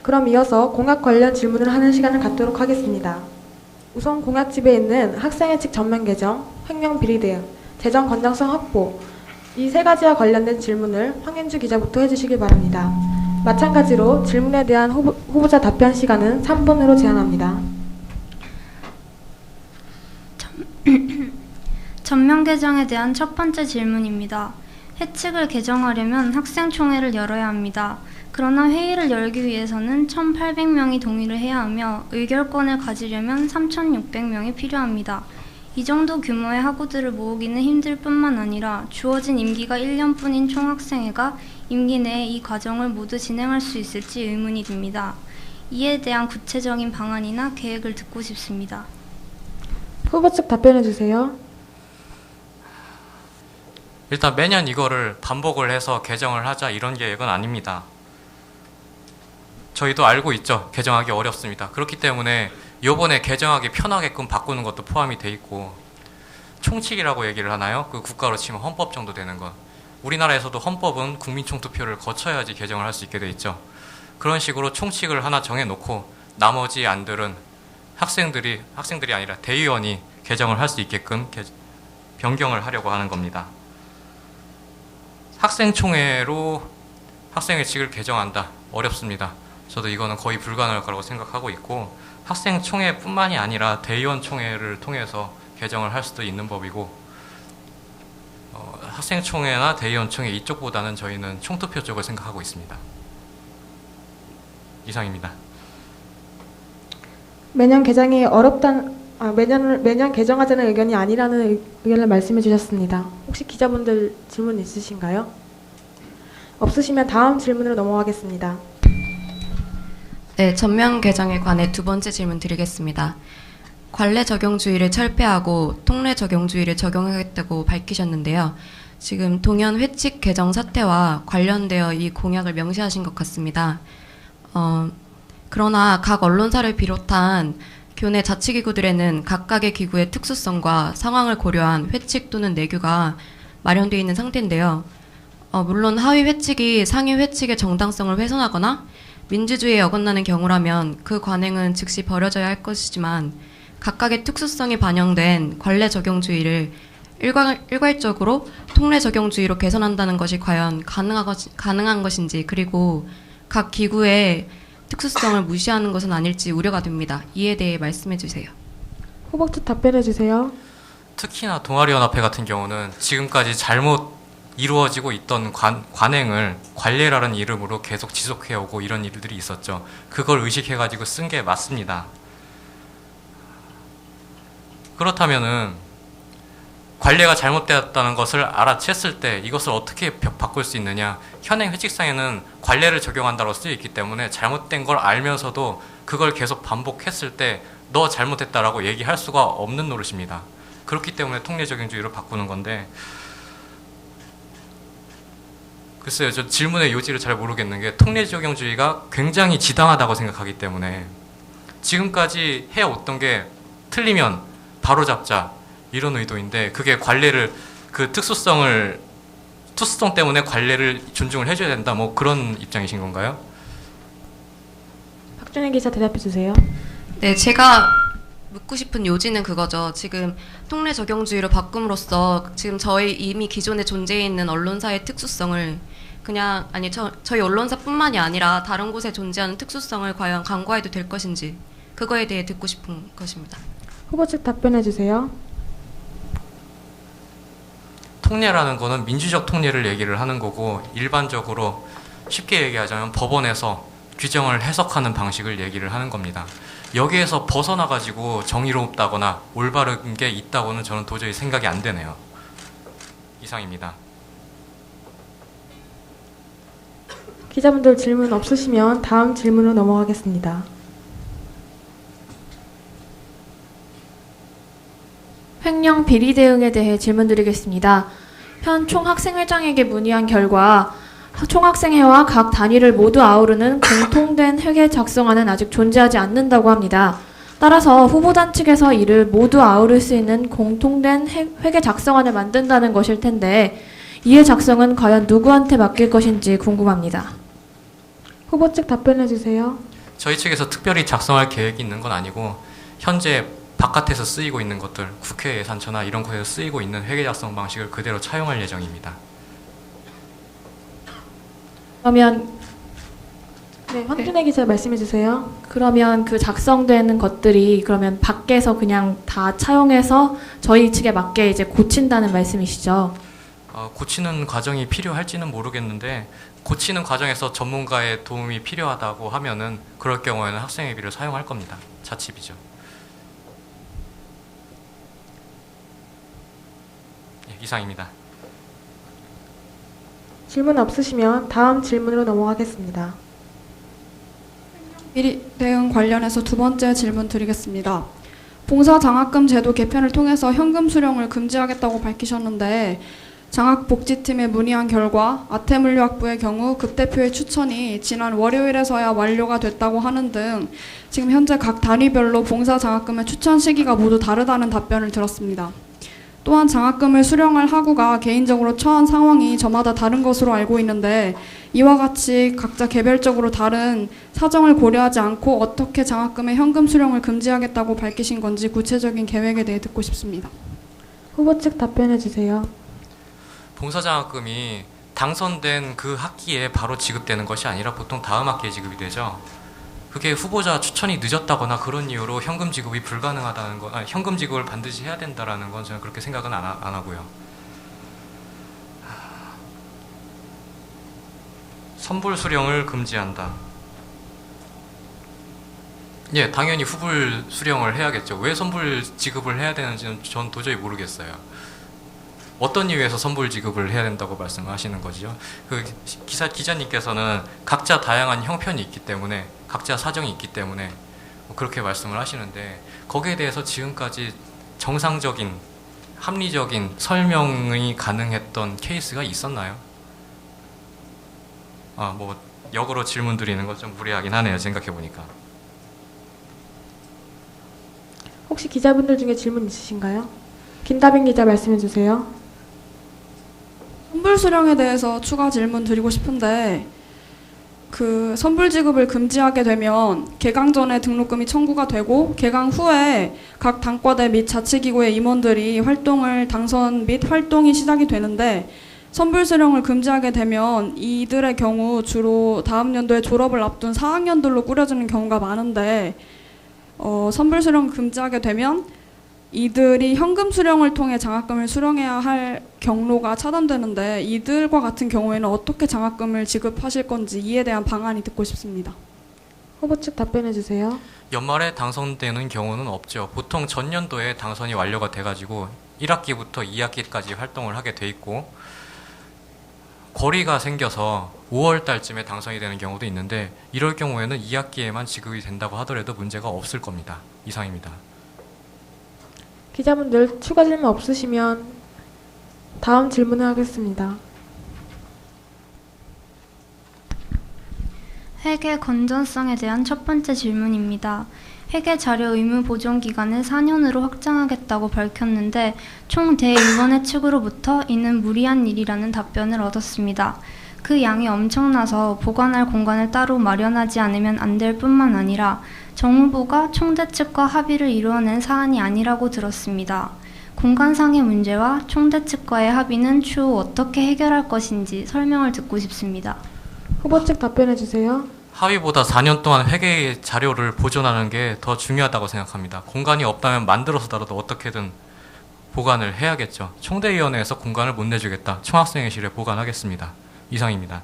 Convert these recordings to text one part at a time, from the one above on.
그럼 이어서 공약 관련 질문을 하는 시간을 갖도록 하겠습니다. 우선 공약집에 있는 학생회 측 전면 개정, 횡령 비리 대응, 재정 건장성 확보, 이 세 가지와 관련된 질문을 황현주 기자부터 해주시길 바랍니다. 마찬가지로 질문에 대한 후보자 답변 시간은 3분으로 제한합니다. 전면 개정에 대한 첫 번째 질문입니다. 회칙을 개정하려면 학생총회를 열어야 합니다. 그러나 회의를 열기 위해서는 1,800명이 동의를 해야 하며 의결권을 가지려면 3,600명이 필요합니다. 이 정도 규모의 학우들을 모으기는 힘들 뿐만 아니라 주어진 임기가 1년뿐인 총학생회가 임기 내에 이 과정을 모두 진행할 수 있을지 의문이 듭니다. 이에 대한 구체적인 방안이나 계획을 듣고 싶습니다. 후보 측 답변해 주세요. 일단 매년 이거를 반복을 해서 개정을 하자 이런 계획은 아닙니다. 저희도 알고 있죠. 개정하기 어렵습니다. 그렇기 때문에 요번에 개정하기 편하게끔 바꾸는 것도 포함이 돼 있고, 총칙이라고 얘기를 하나요? 그 국가로 치면 헌법 정도 되는 것. 우리나라에서도 헌법은 국민총투표를 거쳐야지 개정을 할 수 있게 돼 있죠. 그런 식으로 총칙을 하나 정해놓고 나머지 안들은 학생들이 아니라 대의원이 개정을 할 수 있게끔 변경을 하려고 하는 겁니다. 학생총회로 학생회칙을 개정한다. 어렵습니다. 저도 이거는 거의 불가능할 거라고 생각하고 있고, 학생총회뿐만이 아니라 대의원총회를 통해서 개정을 할 수도 있는 법이고, 학생총회나 대의원총회 이쪽보다는 저희는 총투표 쪽을 생각하고 있습니다. 이상입니다. 매년 개정하자는 의견이 아니라는 의견을 말씀해 주셨습니다. 혹시 기자분들 질문 있으신가요? 없으시면 다음 질문으로 넘어가겠습니다. 네, 전면 개정에 관해 두 번째 질문 드리겠습니다. 관례 적용주의를 철폐하고 통례 적용주의를 적용하겠다고 밝히셨는데요. 지금 동현 회칙 개정 사태와 관련되어 이 공약을 명시하신 것 같습니다. 그러나 각 언론사를 비롯한 교내 자치기구들에는 각각의 기구의 특수성과 상황을 고려한 회칙 또는 내규가 마련되어 있는 상태인데요. 물론 하위 회칙이 상위 회칙의 정당성을 훼손하거나 민주주의에 어긋나는 경우라면 그 관행은 즉시 버려져야 할 것이지만, 각각의 특수성이 반영된 관례 적용주의를 일괄적으로 통례 적용주의로 개선한다는 것이 과연 가능한 것인지, 그리고 각 기구의 특수성을 무시하는 것은 아닐지 우려가 됩니다. 이에 대해 말씀해 주세요. 후보 측 답변해 주세요. 특히나 동아리연합회 같은 경우는 지금까지 잘못 이루어지고 있던 관행을 관례라는 이름으로 계속 지속해오고 이런 일들이 있었죠. 그걸 의식해가지고 쓴 게 맞습니다. 그렇다면은 관례가 잘못되었다는 것을 알아챘을 때 이것을 어떻게 바꿀 수 있느냐. 현행 회칙상에는 관례를 적용한다고 쓰여 있기 때문에 잘못된 걸 알면서도 그걸 계속 반복했을 때 너 잘못했다라고 얘기할 수가 없는 노릇입니다. 그렇기 때문에 통례 적용주의로 바꾸는 건데, 글쎄요, 저 질문의 요지를 잘 모르겠는 게, 통례 적용주의가 굉장히 지당하다고 생각하기 때문에 지금까지 해왔던 게 틀리면 바로잡자 이런 의도인데, 그게 관례를, 그 특수성 때문에 관례를 존중을 해줘야 된다, 뭐 그런 입장이신 건가요? 박준혜 기자 대답해 주세요. 네, 제가 묻고 싶은 요지는 그거죠. 지금 통례 적용주의로 바꿈으로써 지금 저희 이미 기존에 존재해 있는 언론사의 특수성을 저희 언론사뿐만이 아니라 다른 곳에 존재하는 특수성을 과연 강구해도 될 것인지, 그거에 대해 듣고 싶은 것입니다. 후보 측 답변해 주세요. 통례라는 거는 민주적 통례를 얘기를 하는 거고, 일반적으로 쉽게 얘기하자면 법원에서 규정을 해석하는 방식을 얘기를 하는 겁니다. 여기에서 벗어나가지고 정의롭다거나 올바른 게 있다고는 저는 도저히 생각이 안 되네요. 이상입니다. 기자분들 질문 없으시면 다음 질문으로 넘어가겠습니다. 횡령 비리 대응에 대해 질문드리겠습니다. 현 총학생회장에게 문의한 결과 총학생회와 각 단위를 모두 아우르는 공통된 회계 작성안은 아직 존재하지 않는다고 합니다. 따라서 후보단 측에서 이를 모두 아우를 수 있는 공통된 회계 작성안을 만든다는 것일 텐데, 이의 작성은 과연 누구한테 맡길 것인지 궁금합니다. 후보 측 답변해 주세요. 저희 측에서 특별히 작성할 계획이 있는 건 아니고 현재 바깥에서 쓰이고 있는 것들, 국회 예산처나 이런 곳에서 쓰이고 있는 회계 작성 방식을 그대로 차용할 예정입니다. 그러면 네, 황준혜 기자 말씀해 주세요. 그러면 그 작성되는 것들이 그러면 밖에서 그냥 다 차용해서 저희 측에 맞게 이제 고친다는 말씀이시죠? 고치는 과정이 필요할지는 모르겠는데 고치는 과정에서 전문가의 도움이 필요하다고 하면은 그럴 경우에는 학생회비를 사용할 겁니다. 자치비죠. 예, 이상입니다. 질문 없으시면 다음 질문으로 넘어가겠습니다. 비리 대응 관련해서 두 번째 질문 드리겠습니다. 봉사장학금 제도 개편을 통해서 현금 수령을 금지하겠다고 밝히셨는데 장학복지팀에 문의한 결과 아태물류학부의 경우 급대표의 추천이 지난 월요일에서야 완료가 됐다고 하는 등 지금 현재 각 단위별로 봉사장학금의 추천 시기가 모두 다르다는 답변을 들었습니다. 또한 장학금을 수령할 학우가 개인적으로 처한 상황이 저마다 다른 것으로 알고 있는데 이와 같이 각자 개별적으로 다른 사정을 고려하지 않고 어떻게 장학금의 현금 수령을 금지하겠다고 밝히신 건지 구체적인 계획에 대해 듣고 싶습니다. 후보 측 답변해 주세요. 봉사장학금이 당선된 그 학기에 바로 지급되는 것이 아니라 보통 다음 학기에 지급이 되죠. 그게 후보자 추천이 늦었다거나 그런 이유로 현금 지급이 불가능하다는 거, 현금 지급을 반드시 해야 된다라는 건 저는 그렇게 생각은 안 하고요. 선불 수령을 금지한다. 예, 당연히 후불 수령을 해야겠죠. 왜 선불 지급을 해야 되는지는 전 도저히 모르겠어요. 어떤 이유에서 선불 지급을 해야 된다고 말씀하시는 거죠? 그 기자님께서는 각자 다양한 형편이 있기 때문에, 각자 사정이 있기 때문에 그렇게 말씀을 하시는데 거기에 대해서 지금까지 정상적인, 합리적인 설명이 가능했던 케이스가 있었나요? 뭐 역으로 질문 드리는 건 좀 무리하긴 하네요. 생각해 보니까. 혹시 기자분들 중에 질문 있으신가요? 김다빈 기자 말씀해 주세요. 선불 수령에 대해서 추가 질문 드리고 싶은데 그 선불 지급을 금지하게 되면 개강 전에 등록금이 청구가 되고 개강 후에 각 단과대 및 자치기구의 임원들이 당선 및 활동이 시작이 되는데 선불 수령을 금지하게 되면 이들의 경우 주로 다음 연도에 졸업을 앞둔 4학년들로 꾸려지는 경우가 많은데 선불 수령 금지하게 되면 이들이 현금 수령을 통해 장학금을 수령해야 할 경로가 차단되는데 이들과 같은 경우에는 어떻게 장학금을 지급하실 건지 이에 대한 방안이 듣고 싶습니다. 후보 측 답변해 주세요. 연말에 당선되는 경우는 없죠. 보통 전년도에 당선이 완료가 돼가지고 1학기부터 2학기까지 활동을 하게 돼 있고 거리가 생겨서 5월 달쯤에 당선이 되는 경우도 있는데 이럴 경우에는 2학기에만 지급이 된다고 하더라도 문제가 없을 겁니다. 이상입니다. 기자분들 추가 질문 없으시면 다음 질문을 하겠습니다. 회계 건전성에 대한 첫 번째 질문입니다. 회계 자료 의무 보존 기간을 4년으로 확장하겠다고 밝혔는데 총 대위원회 측으로부터 이는 무리한 일이라는 답변을 얻었습니다. 그 양이 엄청나서 보관할 공간을 따로 마련하지 않으면 안 될 뿐만 아니라 정 후보가 총대 측과 합의를 이루어낸 사안이 아니라고 들었습니다. 공간상의 문제와 총대 측과의 합의는 추후 어떻게 해결할 것인지 설명을 듣고 싶습니다. 후보 측 답변해 주세요. 합의보다 4년 동안 회계 자료를 보존하는 게 더 중요하다고 생각합니다. 공간이 없다면 만들어서라도 어떻게든 보관을 해야겠죠. 총대위원회에서 공간을 못 내주겠다. 총학생회실에 보관하겠습니다. 이상입니다.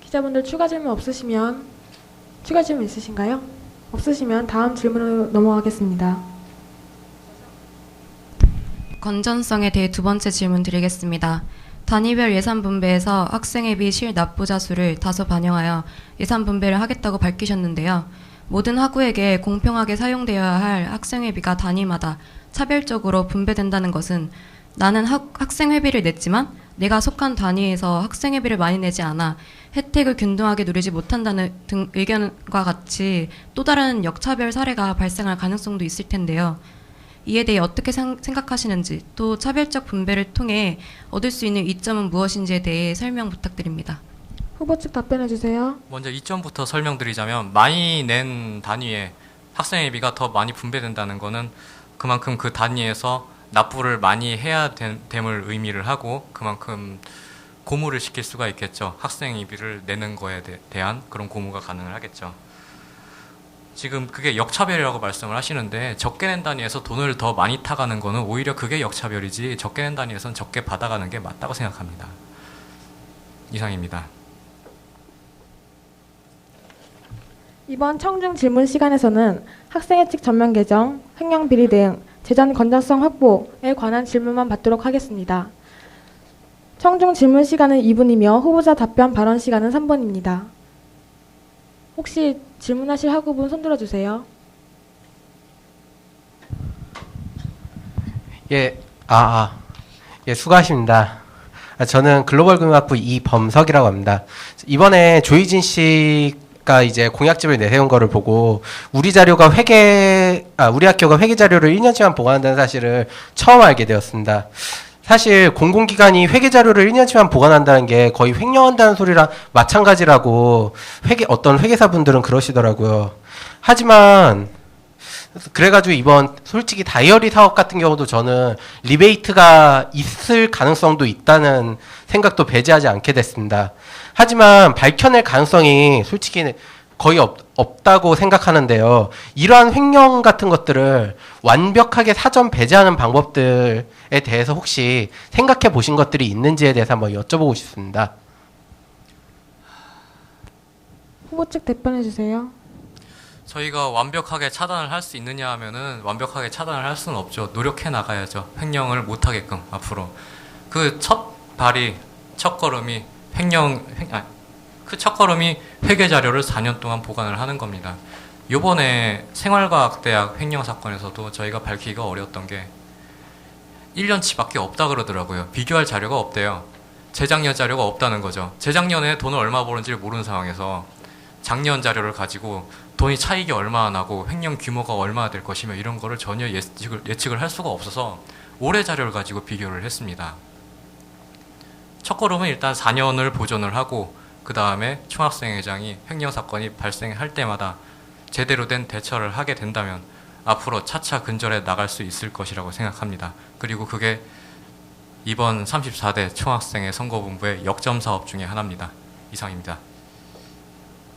기자분들 추가 질문 없으시면 추가 질문 있으신가요? 없으시면 다음 질문으로 넘어가겠습니다. 건전성에 대해 두 번째 질문 드리겠습니다. 단위별 예산 분배에서 학생회비 실납부자 수를 다소 반영하여 예산 분배를 하겠다고 밝히셨는데요. 모든 학우에게 공평하게 사용되어야 할 학생회비가 단위마다 차별적으로 분배된다는 것은 나는 학생회비를 냈지만 내가 속한 단위에서 학생회비를 많이 내지 않아 혜택을 균등하게 누리지 못한다는 등 의견과 같이 또 다른 역차별 사례가 발생할 가능성도 있을 텐데요. 이에 대해 어떻게 생각하시는지 또 차별적 분배를 통해 얻을 수 있는 이점은 무엇인지에 대해 설명 부탁드립니다. 후보 측 답변해 주세요. 먼저 이점부터 설명드리자면 많이 낸 단위에 학생회비가 더 많이 분배된다는 것은 그만큼 그 단위에서 납부를 많이 해야 됨을 의미를 하고 그만큼 고무를 시킬 수가 있겠죠. 학생회비를 내는 거에 대한 그런 고무가 가능을 하겠죠. 지금 그게 역차별이라고 말씀을 하시는데 적게 낸 단위에서 돈을 더 많이 타가는 거는 오히려 그게 역차별이지 적게 낸 단위에서는 적게 받아가는 게 맞다고 생각합니다. 이상입니다. 이번 청중 질문 시간에서는 학생회칙 전면 개정, 횡령 비리 대응, 재정 건전성 확보에 관한 질문만 받도록 하겠습니다. 청중 질문 시간은 2분이며 후보자 답변 발언 시간은 3분입니다. 혹시 질문하실 학우분 손들어 주세요. 예, 예, 수고하십니다. 저는 글로벌금융학부 이범석이라고 합니다. 이번에 조희진 씨가 이제 공약집을 내세운 거를 보고 우리 학교가 회계 자료를 1년치만 보관한다는 사실을 처음 알게 되었습니다. 사실 공공기관이 회계 자료를 1년치만 보관한다는 게 거의 횡령한다는 소리랑 마찬가지라고 어떤 회계사분들은 그러시더라고요. 하지만 그래가지고 이번 솔직히 다이어리 사업 같은 경우도 저는 리베이트가 있을 가능성도 있다는 생각도 배제하지 않게 됐습니다. 하지만 밝혀낼 가능성이 솔직히 거의 없다고 생각하는데요. 이러한 횡령 같은 것들을 완벽하게 사전 배제하는 방법들에 대해서 혹시 생각해 보신 것들이 있는지에 대해서 한번 여쭤보고 싶습니다. 후보 측 답변해 주세요. 저희가 완벽하게 차단을 할 수 있느냐 하면은 완벽하게 차단을 할 수는 없죠. 노력해 나가야죠. 횡령을 못 하게끔 앞으로. 그 첫 걸음이 그 첫걸음이 회계 자료를 4년 동안 보관을 하는 겁니다. 요번에 생활과학대학 횡령 사건에서도 저희가 밝히기가 어려웠던 게 1년치밖에 없다 그러더라고요. 비교할 자료가 없대요. 재작년 자료가 없다는 거죠. 재작년에 돈을 얼마 벌었는지를 모르는 상황에서 작년 자료를 가지고 돈이 차익이 얼마나 나고 횡령 규모가 얼마나 될 것이며 이런 거를 전혀 예측을 할 수가 없어서 올해 자료를 가지고 비교를 했습니다. 첫걸음은 일단 4년을 보존을 하고 그 다음에 총학생회장이 횡령 사건이 발생할 때마다 제대로 된 대처를 하게 된다면 앞으로 차차 근절해 나갈 수 있을 것이라고 생각합니다. 그리고 그게 이번 34대 총학생회 선거본부의 역점 사업 중에 하나입니다. 이상입니다.